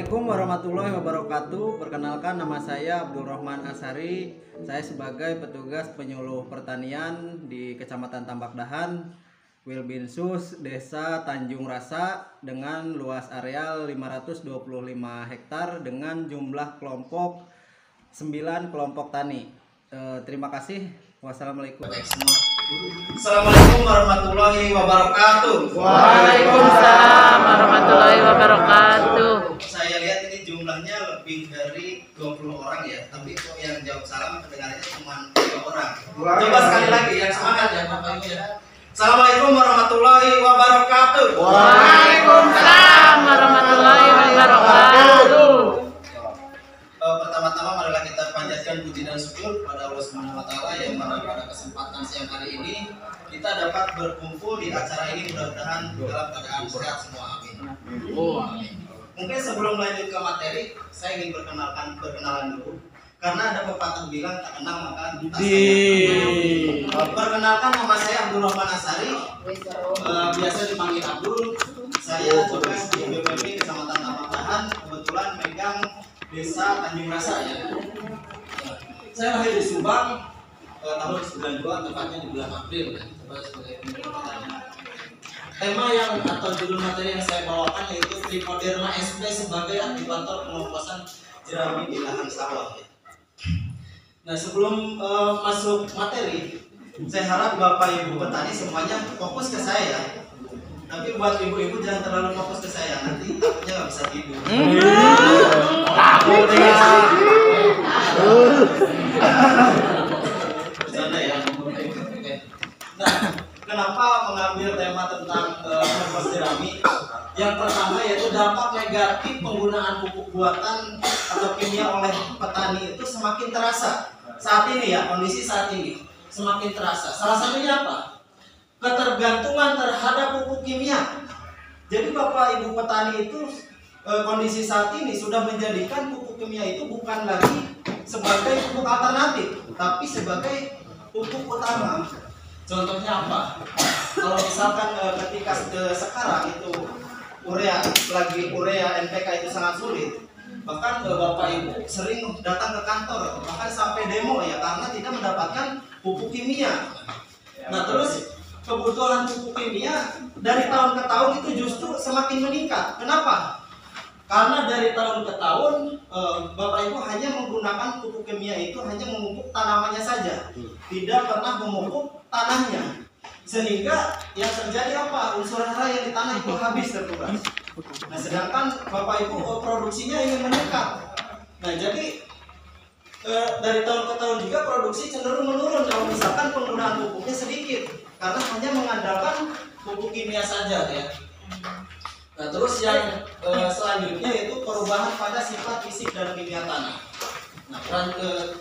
Assalamualaikum warahmatullahi wabarakatuh. Perkenalkan, nama saya Abdul Rahman Asari. Saya sebagai petugas penyuluh pertanian di Kecamatan Tambak Dahan, Wilbinsus, Desa Tanjung Rasa, dengan luas areal 525 hektar dengan jumlah kelompok 9 kelompok tani. Terima kasih. Wassalamualaikum. Assalamualaikum warahmatullahi wabarakatuh. Waalaikumsalam warahmatullahi wabarakatuh. Saya lihat ini jumlahnya lebih dari 20 orang ya, tapi kok yang jawab salam pendengarnya cuma 3 orang. Coba sekali lagi yang semangat ya Bapak Ibu ya. Assalamualaikum warahmatullahi wabarakatuh. Waalaikumsalam warahmatullahi wabarakatuh. Pertama-tama marilah kita panjatkan puji dan syukur kepada Allah Subhanahu wa taala yang mana pada kesempatan siang hari ini kita dapat berkumpul di acara ini, mudah-mudahan dalam keadaan sehat semua. Amin. Amin. Mungkin sebelum lanjut ke materi, saya ingin berkenalan dulu. Karena ada pepatah bilang tak kenal maka tak sayang. Perkenalkan, nama saya Abdul Rahman Asari. Biasa dipanggil Abdul. Saya tugas di BPP Kecamatan Tambak Dahan, kebetulan megang Desa Tanjung Rasa ya. Saya lahir di Subang tahun 92, tepatnya di bulan April ya. Sebagai tema yang atau judul materi yang saya bawakan yaitu Trichoderma sp sebagai aktivator pengomposan jerami di lahan sawah ya. Nah, sebelum masuk materi, saya harap Bapak Ibu petani semuanya fokus ke saya. Tapi buat ibu-ibu jangan terlalu fokus ke saya, nanti takutnya nggak bisa tidur. Bercanda ya. Nah, kenapa mengambil tema tentang kompos jerami? Yang pertama yaitu dampak negatif penggunaan pupuk buatan atau kimia oleh petani itu semakin terasa saat ini ya, kondisi saat ini semakin terasa. Salah satunya apa? Ketergantungan terhadap pupuk kimia. Jadi Bapak Ibu petani itu kondisi saat ini sudah menjadikan pupuk kimia itu bukan lagi sebagai pupuk alternatif, tapi sebagai pupuk utama. Contohnya apa? Kalau misalkan ketika sekarang itu urea NPK itu sangat sulit, bahkan Bapak Ibu sering datang ke kantor, bahkan sampai demo ya, karena tidak mendapatkan pupuk kimia. Nah, terus kebutuhan pupuk kimia dari tahun ke tahun itu justru semakin meningkat. Kenapa? Karena dari tahun ke tahun Bapak Ibu hanya menggunakan pupuk kimia itu hanya memupuk tanamannya saja, tidak pernah memupuk tanahnya, sehingga yang terjadi apa? Unsur hara yang di tanah itu habis terkuras. Nah, sedangkan Bapak Ibu produksinya ingin meningkat. Nah, jadi dari tahun ke tahun juga produksi cenderung menurun kalau misalkan penggunaan pupuknya sedikit, karena hanya mengandalkan pupuk kimia saja ya. Nah, terus yang selanjutnya yaitu perubahan pada sifat fisik dan kimia tanah. Nah,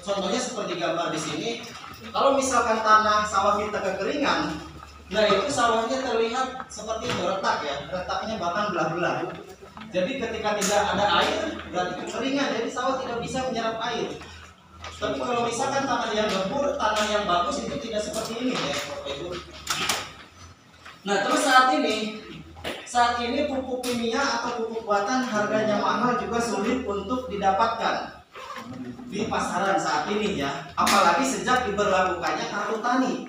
contohnya seperti gambar di sini. Kalau misalkan tanah sawah kita kekeringan, nah itu sawahnya terlihat seperti itu, retak ya, retaknya bahkan belah-belah. Jadi ketika tidak ada air berarti kekeringan, jadi sawah tidak bisa menyerap air. Tapi kalau misalkan tanah yang gembur, tanah yang bagus itu tidak seperti ini ya, Bapak Ibu. Nah, terus saat ini pupuk kimia atau pupuk buatan harganya mahal juga sulit untuk didapatkan di pasaran saat ini ya. Apalagi sejak diberlakukannya kartu tani.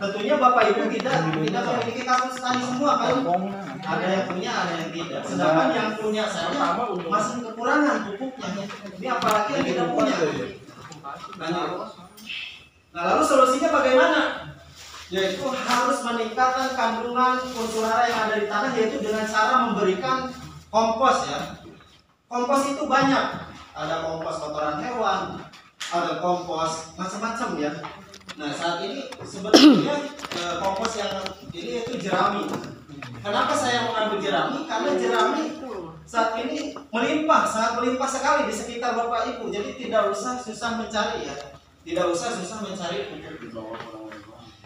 Tentunya Bapak Ibu tidak memiliki kartu tani semua kan? Ada yang punya, ada yang tidak. Sedangkan yang punya saja masih kekurangan pupuknya. Ini apalagi yang tidak punya. Nah, lalu solusinya bagaimana? Yaitu harus meningkatkan kandungan unsur hara yang ada di tanah, yaitu dengan cara memberikan kompos ya. Kompos itu banyak. Ada kompos kotoran hewan, ada kompos macam-macam ya. Nah, saat ini sebetulnya kompos yang ini yaitu jerami. Kenapa saya mengambil jerami? Karena jerami saat ini sangat melimpah sekali di sekitar Bapak Ibu. Jadi tidak usah susah mencari ya. Tidak usah susah mencari pupuk.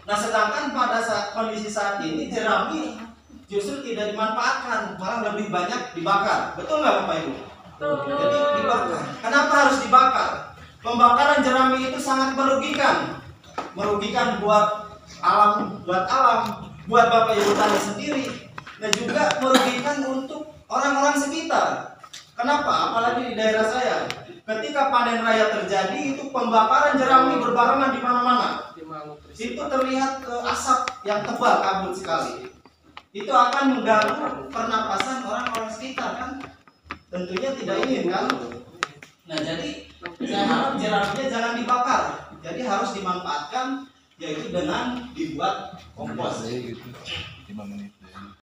Nah, sedangkan pada kondisi saat ini jerami justru tidak dimanfaatkan, malah lebih banyak dibakar. Betul nggak Bapak Ibu? Jadi dibakar. Kenapa harus dibakar? Pembakaran jerami itu sangat merugikan. Merugikan buat alam, buat Bapak Ibu tani sendiri, dan juga merugikan untuk orang-orang sekitar. Kenapa? Apalagi di daerah saya. Ketika panen raya terjadi, itu pembakaran jerami berbarengan di mana-mana. Itu terlihat asap yang tebal, kabut sekali. Itu akan mengganggu pernapasan orang-orang sekitar kan? Tentunya tidak ingin kan? Nah, jadi saya harap jeraminya jangan dibakar. Jadi harus dimanfaatkan, yaitu dengan dibuat kompos. 5 menit.